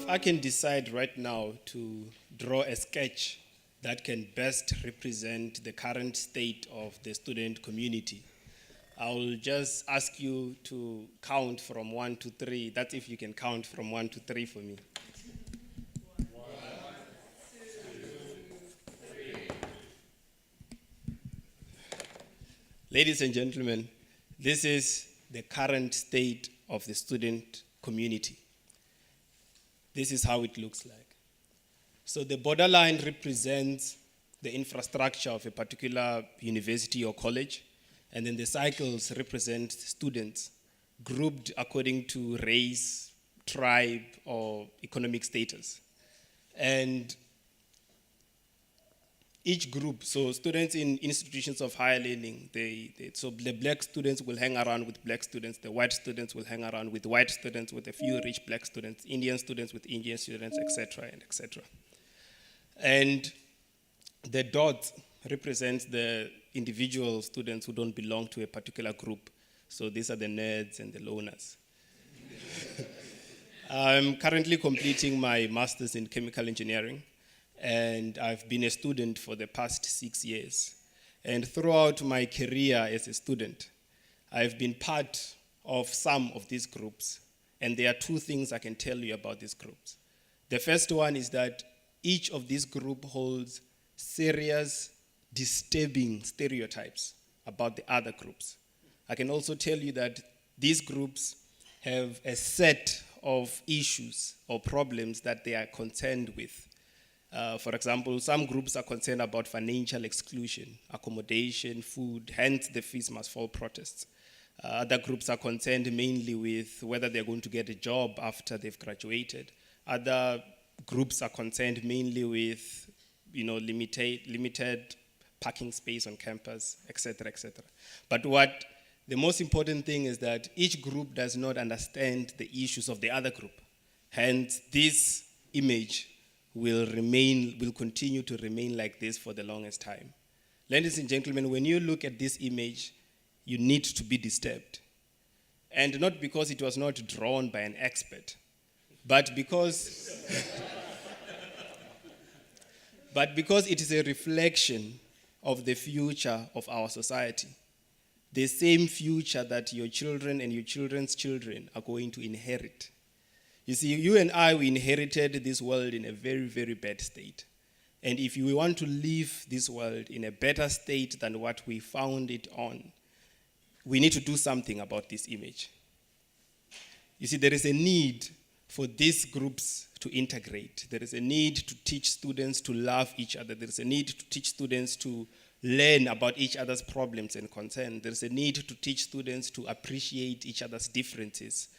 I can decide right now to draw a sketch that can best represent the current state of the student community, I'll just ask you to count from 1 to 3. That's if you can count from 1 to 3 for me. Ladies and gentlemen, this is the current state of the student community. This is how it looks like. So the borderline represents the infrastructure of a particular university or college, and then the cycles represent students grouped according to race, tribe, or economic status. And each group, so students in institutions of higher learning, so the black students will hang around with black students, the white students will hang around with white students, with a few rich black students, Indian students with Indian students, etc., and etc. And the dot represents the individual students who don't belong to a particular group. So these are the nerds and the loners. I'm currently completing my master's in chemical engineering, and I've been a student for the past 6 years. And throughout my career as a student, I've been part of some of these groups, and there are 2 things I can tell you about these groups. The first one is that each of these groups holds serious, disturbing stereotypes about the other groups. I can also tell you that these groups have a set of issues or problems that they are concerned with. For example, some groups are concerned about financial exclusion, accommodation, food, hence the fees must fall protests. Other groups are concerned mainly with whether they're going to get a job after they've graduated. Other groups are concerned mainly with, limited parking space on campus, etc., etc. But what the most important thing is that each group does not understand the issues of the other group. Hence, this image will continue to remain like this for the longest time. Ladies and gentlemen, when you look at this image, you need to be disturbed. And not because it was not drawn by an expert, but because it is a reflection of the future of our society. The same future that your children and your children's children are going to inherit. You see, you and I, we inherited this world in a very, very bad state. And if we want to leave this world in a better state than what we found it on, we need to do something about this image. You see, there is a need for these groups to integrate. There is a need to teach students to love each other. There is a need to teach students to learn about each other's problems and concerns. There is a need to teach students to appreciate each other's differences.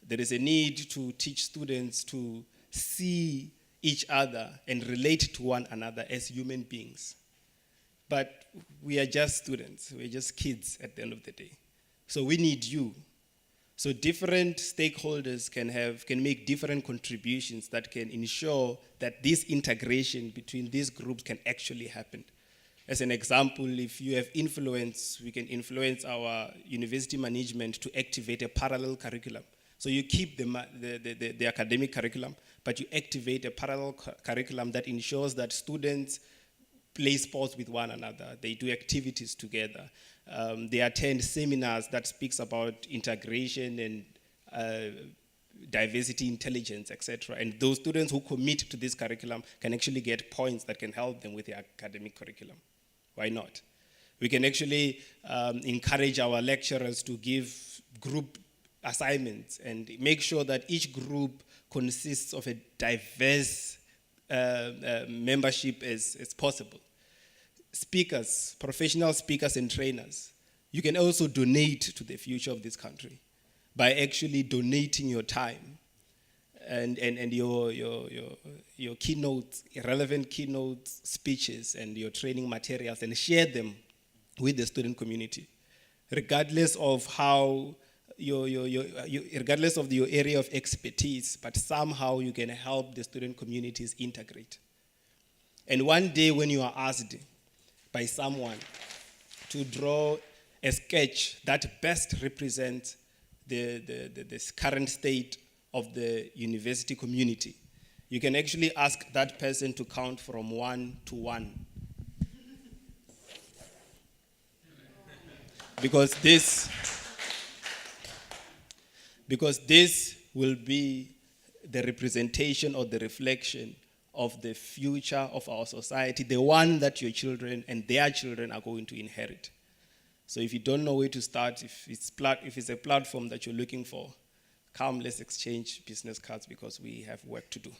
There is a need to teach students to see each other and relate to one another as human beings. But we are just students. We're just kids at the end of the day. So we need you. So different stakeholders can make different contributions that can ensure that this integration between these groups can actually happen. As an example, if you have influence, we can influence our university management to activate a parallel curriculum. So you keep the academic curriculum, but you activate a parallel curriculum that ensures that students play sports with one another. They do activities together. They attend seminars that speaks about integration and diversity, intelligence, etc. And those students who commit to this curriculum can actually get points that can help them with the academic curriculum. Why not? We can actually encourage our lecturers to give group assignments and make sure that each group consists of a diverse membership as possible. Speakers, professional speakers and trainers, you can also donate to the future of this country by actually donating your time and your keynotes, relevant keynote speeches and your training materials, and share them with the student community, regardless of how regardless of your area of expertise, but somehow you can help the student communities integrate. And one day when you are asked by someone to draw a sketch that best represents the current state of the university community, you can actually ask that person to count from 1 to 1. Because this will be the representation or the reflection of the future of our society, the one that your children and their children are going to inherit. So if you don't know where to start, if it's a platform that you're looking for, come, let's exchange business cards because we have work to do.